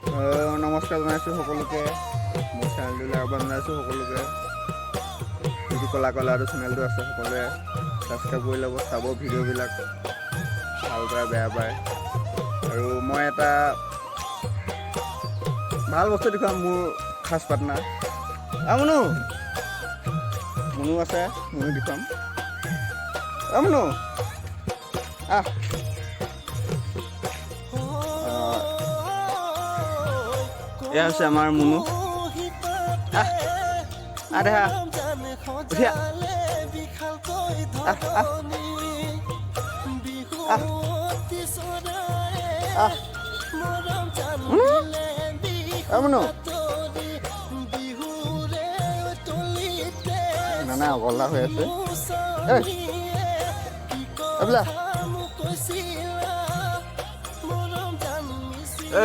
নমস্কাৰ জনাইছোঁ সকলোকে। মোৰ চেনেলটোলৈ আহ্বান জনাইছোঁ সকলোকে। যিটো কলা কলাটো চেনেলটো আছে সকলোৱে ছাবস্ক্ৰাইব কৰি ল'ব, চাব ভিডিঅ'বিলাক ভাল পায় বেয়া পায়। আৰু মই এটা ভাল বস্তু দেখুৱাম মোৰ খাচ পাৰ্টনাৰ মুনু আছে, মুনু দেখুৱাম। মুনু আহ এয়া হৈছে আমাৰ মুনু। দেহা উঠিয়া মুনু নানা অকল্লা হৈ আছে।